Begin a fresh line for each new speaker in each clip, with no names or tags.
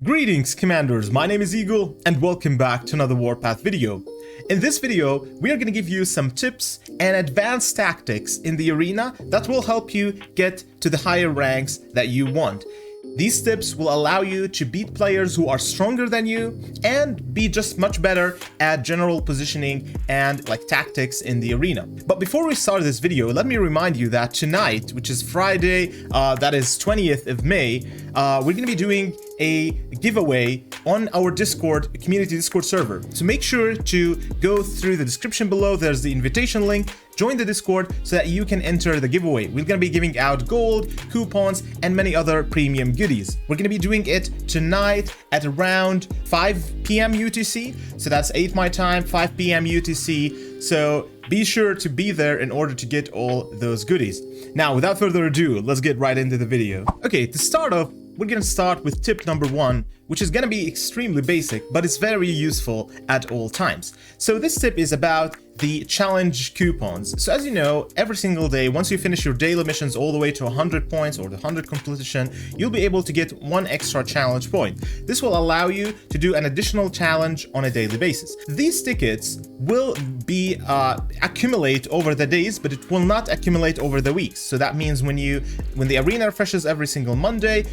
Greetings, Commanders, my name is Eagle, and welcome back to another Warpath video. In this video, we are going to give you some tips and advanced tactics in the arena that will help you get to the higher ranks that you want. These tips will allow you to beat players who are stronger than you and be just much better at general positioning and tactics in the arena. But before we start this video, let me remind you that tonight, which is Friday, that is 20th of May, we're going to be doing a giveaway on our Discord, community Discord server. So make sure to go through the description below. There's the invitation link. Join the Discord so that you can enter the giveaway. We're going to be giving out gold, coupons, and many other premium goodies. We're going to be doing it tonight at around 5 p.m. UTC. So that's 8 my time, 5 p.m. UTC. So be sure to be there in order to get all those goodies. Now, without further ado, let's get right into the video. Okay, to start off, we're going to start with tip number 1, which is going to be extremely basic, but it's very useful at all times. So this tip is about the challenge coupons. So as you know, every single day, once you finish your daily missions all the way to 100 points or the 100 completion, you'll be able to get 1 extra challenge point. This will allow you to do an additional challenge on a daily basis. These tickets will be accumulate over the days, but it will not accumulate over the weeks. So that means when the arena refreshes every single Monday,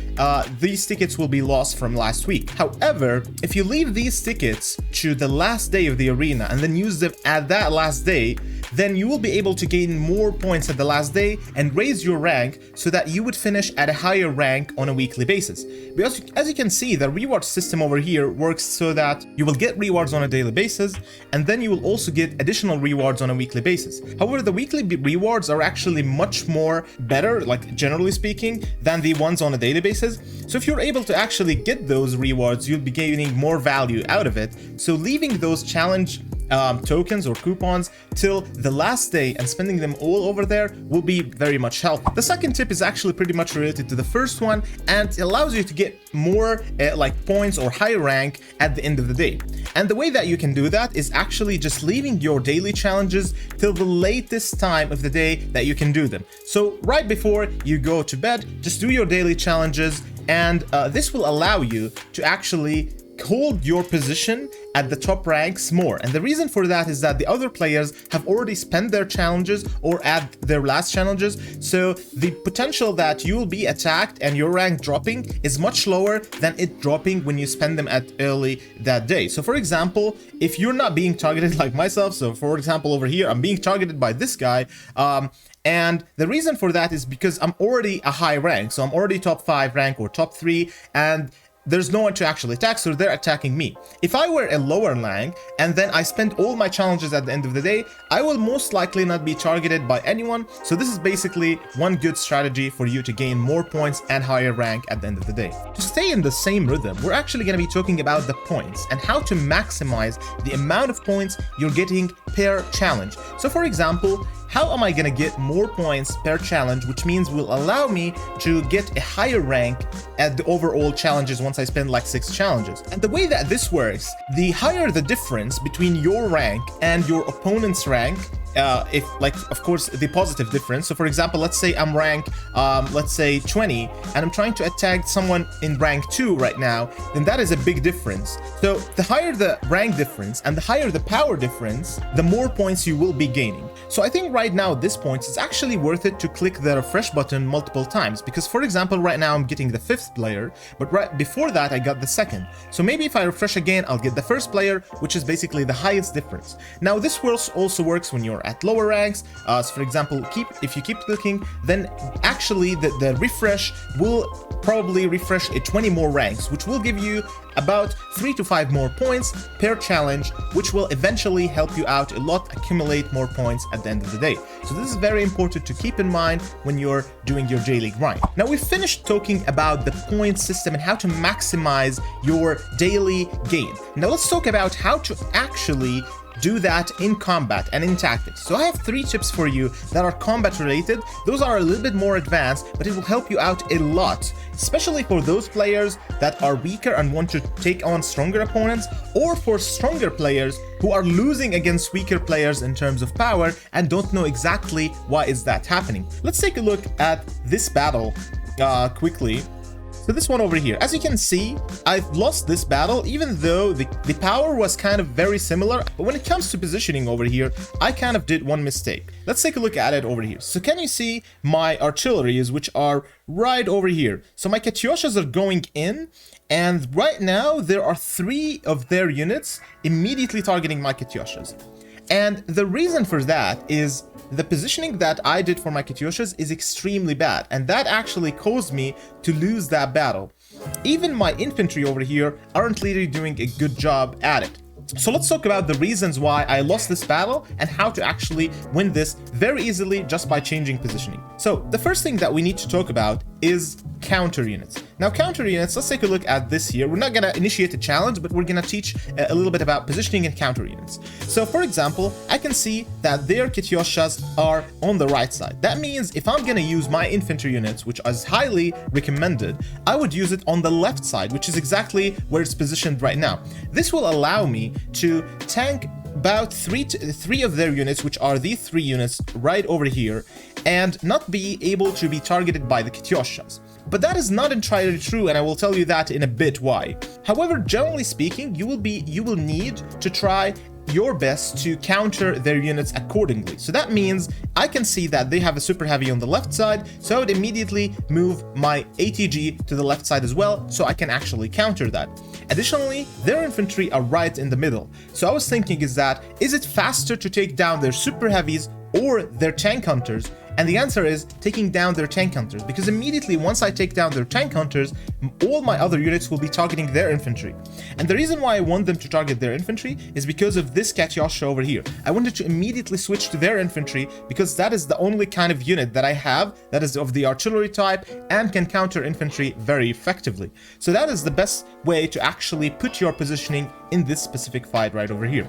these tickets will be lost from last week. However, if you leave these tickets to the last day of the arena and then use them at that last day, then you will be able to gain more points at the last day and raise your rank so that you would finish at a higher rank on a weekly basis. Because as you can see, the reward system over here works so that you will get rewards on a daily basis, and then you will also get additional rewards on a weekly basis. However, the weekly rewards are actually much more better, generally speaking, than the ones on a daily basis. So if you're able to actually get those rewards, you'll be gaining more value out of it. So leaving those challenge tokens or coupons till the last day and spending them all over there will be very much helpful. The second tip is actually pretty much related to the first one, and it allows you to get more points or high rank at the end of the day. And the way that you can do that is actually just leaving your daily challenges till the latest time of the day that you can do them. So right before you go to bed, just do your daily challenges, and this will allow you to actually hold your position at the top ranks more. And the reason for that is that the other players have already spent their challenges or at their last challenges, so the potential that you will be attacked and your rank dropping is much lower than it dropping when you spend them at early that day. So for example, if you're not being targeted like myself, so for example over here I'm being targeted by this guy, and the reason for that is because I'm already a high rank, so I'm already top 5 rank or top 3, and there's no one to actually attack, so they're attacking me. If I were a lower rank and then I spent all my challenges at the end of the day, I will most likely not be targeted by anyone. So this is basically one good strategy for you to gain more points and higher rank at the end of the day. To stay in the same rhythm, we're actually going to be talking about the points and how to maximize the amount of points you're getting per challenge. So for example, how am I going to get more points per challenge, which means will allow me to get a higher rank at the overall challenges once I spend 6 challenges. And the way that this works, the higher the difference between your rank and your opponent's rank, if of course the positive difference. So for example, let's say I'm rank let's say 20 and I'm trying to attack someone in rank 2 right now, then that is a big difference. So the higher the rank difference and the higher the power difference, the more points you will be gaining. So I think right now at this point it's actually worth it to click the refresh button multiple times, because for example right now I'm getting the 5th player, but right before that I got the 2nd. So maybe if I refresh again I'll get the 1st player, which is basically the highest difference. Now this also works when you're at lower ranks. So for example, if you keep clicking, then actually the refresh will probably refresh 20 more ranks, which will give you about 3 to 5 more points per challenge, which will eventually help you out a lot, accumulate more points at the end of the day. So this is very important to keep in mind when you're doing your daily grind. Now we've finished talking about the point system and how to maximize your daily gain. Now let's talk about how to actually do that in combat and in tactics. So I have 3 tips for you that are combat related. Those are a little bit more advanced, but it will help you out a lot, especially for those players that are weaker and want to take on stronger opponents, or for stronger players who are losing against weaker players in terms of power and don't know exactly why is that happening. Let's take a look at this battle quickly. So this one over here, as you can see, I've lost this battle, even though the power was kind of very similar. But when it comes to positioning over here, I kind of did one mistake. Let's take a look at it over here. So can you see my artilleries, which are right over here? So my Katyoshas are going in, and right now there are 3 of their units immediately targeting my Katyoshas. And the reason for that is the positioning that I did for my Katyoshas is extremely bad, and that actually caused me to lose that battle. Even my infantry over here aren't really doing a good job at it. So let's talk about the reasons why I lost this battle and how to actually win this very easily just by changing positioning. So the first thing that we need to talk about is counter units. Now counter units, let's take a look at this here. We're not going to initiate a challenge, but we're going to teach a little bit about positioning and counter units. So for example, I can see that their Katyoshas are on the right side. That means if I'm going to use my infantry units, which is highly recommended, I would use it on the left side, which is exactly where it's positioned right now. This will allow me to tank about three of their units, which are these 3 units right over here, and not be able to be targeted by the Katyoshas. But that is not entirely true, and I will tell you that in a bit why. However, generally speaking, you will need to try your best to counter their units accordingly. So that means I can see that they have a super heavy on the left side, so I would immediately move my ATG to the left side as well, so I can actually counter that. Additionally, their infantry are right in the middle. So I was thinking is it faster to take down their super heavies or their tank hunters? And the answer is taking down their tank hunters, because immediately once I take down their tank hunters, all my other units will be targeting their infantry. And the reason why I want them to target their infantry is because of this Katyosha over here. I wanted to immediately switch to their infantry because that is the only kind of unit that I have that is of the artillery type and can counter infantry very effectively. So that is the best way to actually put your positioning in this specific fight right over here.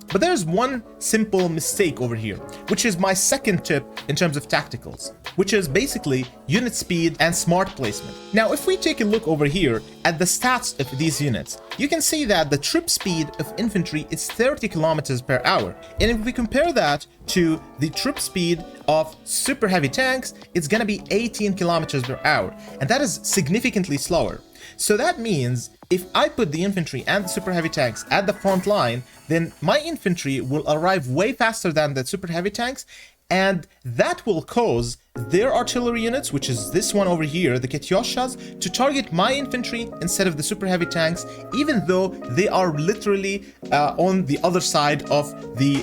But there's one simple mistake over here, which is my second tip in terms of tacticals, which is basically unit speed and smart placement. Now, if we take a look over here at the stats of these units, you can see that the trip speed of infantry is 30 kilometers per hour. And if we compare that to the trip speed of super heavy tanks, it's gonna be 18 kilometers per hour. And that is significantly slower. So that means if I put the infantry and the super heavy tanks at the front line, then my infantry will arrive way faster than the super heavy tanks, and that will cause their artillery units, which is this one over here, the Katyoshas, to target my infantry instead of the super heavy tanks, even though they are literally on the other side of the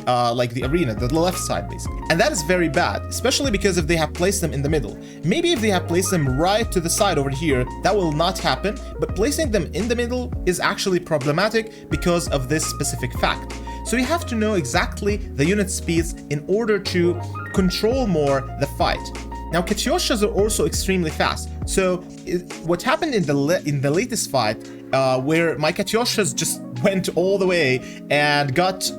the arena, the left side basically. And that is very bad, especially because if they have placed them in the middle. Maybe if they have placed them right to the side over here, that will not happen, but placing them in the middle is actually problematic because of this specific fact. So you have to know exactly the unit speeds in order to control more the fight. Now, Katyoshas are also extremely fast. So what happened in the latest fight, where my Katyoshas just went all the way and got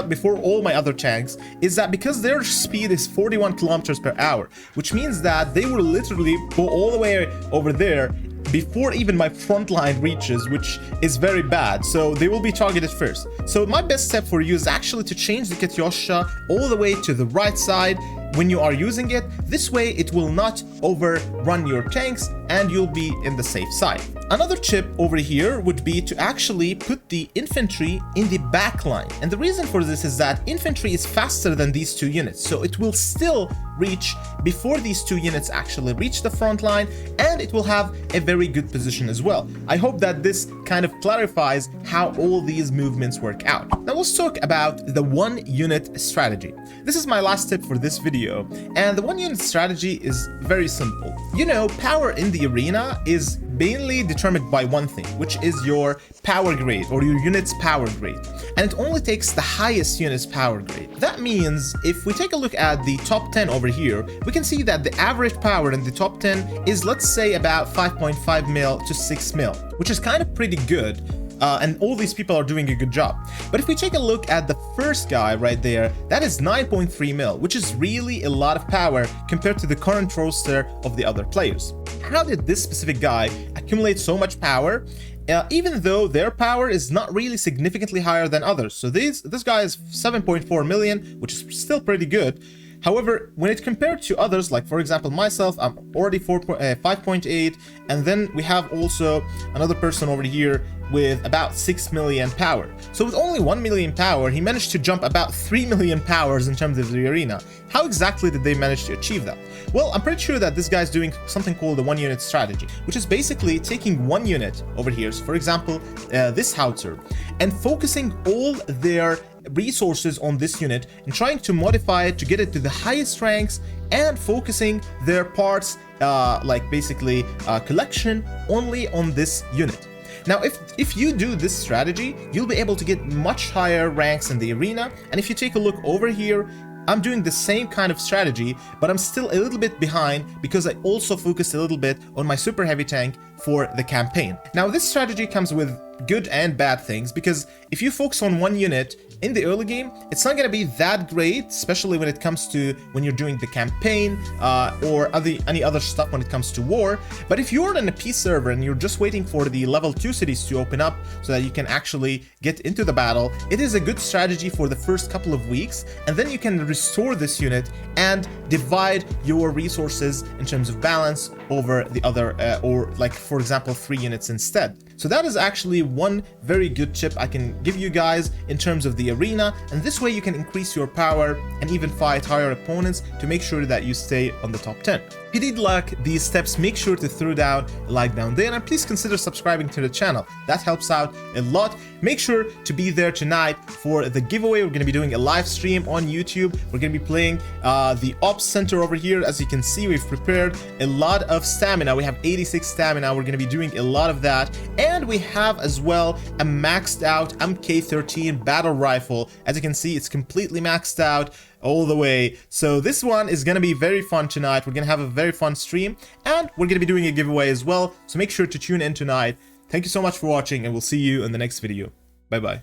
before all my other tanks, is that because their speed is 41 kilometers per hour, which means that they will literally go all the way over there before even my front line reaches, which is very bad. So they will be targeted first. So my best step for you is actually to change the Katyosha all the way to the right side when you are using it. This way it will not overrun your tanks and you'll be in the safe side. Another tip over here would be to actually put the infantry in the back line. And the reason for this is that infantry is faster than these 2 units. So it will still reach before these 2 units actually reach the front line, and it will have a very good position as well. I hope that this kind of clarifies how all these movements work out. Now let's talk about the 1 unit strategy. This is my last tip for this video, and the 1 unit strategy is very simple. You know, power in the arena is mainly determined by one thing, which is your power grade or your unit's power grade, and it only takes the highest unit's power grade. That means if we take a look at the top 10 over here, we can see that the average power in the top 10 is, let's say, about 5.5 mil to 6 mil, which is kind of pretty good. And all these people are doing a good job. But if we take a look at the first guy right there, that is 9.3 mil, which is really a lot of power compared to the current roster of the other players. How did this specific guy accumulate so much power, even though their power is not really significantly higher than others? So this guy is 7.4 million, which is still pretty good. However, when it compared to others, like for example myself, I'm already 5.8, and then we have also another person over here with about 6 million power. So with only 1 million power, he managed to jump about 3 million powers in terms of the arena. How exactly did they manage to achieve that? Well, I'm pretty sure that this guy's doing something called the 1 unit strategy, which is basically taking 1 unit over here, so for example, this howitzer, and focusing all their resources on this unit and trying to modify it to get it to the highest ranks, and focusing their parts, like basically collection, only on this unit. Now, if you do this strategy, you'll be able to get much higher ranks in the arena. And if you take a look over here, I'm doing the same kind of strategy, but I'm still a little bit behind because I also focused a little bit on my super heavy tank for the campaign. Now, this strategy comes with good and bad things, because if you focus on 1 unit in the early game, it's not going to be that great, especially when it comes to when you're doing the campaign or any other stuff when it comes to war. But if you're on a peace server and you're just waiting for the level 2 cities to open up so that you can actually get into the battle, it is a good strategy for the first couple of weeks, and then you can restore this unit and divide your resources in terms of balance over the other, or like for example 3 units instead. So that is actually one very good tip I can give you guys in terms of the arena, and this way you can increase your power and even fight higher opponents to make sure that you stay on the top 10. If you did like these steps, make sure to throw down a like down there, and please consider subscribing to the channel. That helps out a lot. Make sure to be there tonight for the giveaway. We're going to be doing a live stream on YouTube. We're going to be playing the Ops Center over here. As you can see, we've prepared a lot of stamina. We have 86 stamina. We're going to be doing a lot of that. And we have as well a maxed out MK13 battle rifle. As you can see, it's completely maxed out all the way. So this one is going to be very fun tonight. We're going to have a very fun stream, and we're going to be doing a giveaway as well. So make sure to tune in tonight. Thank you so much for watching, and we'll see you in the next video. Bye bye.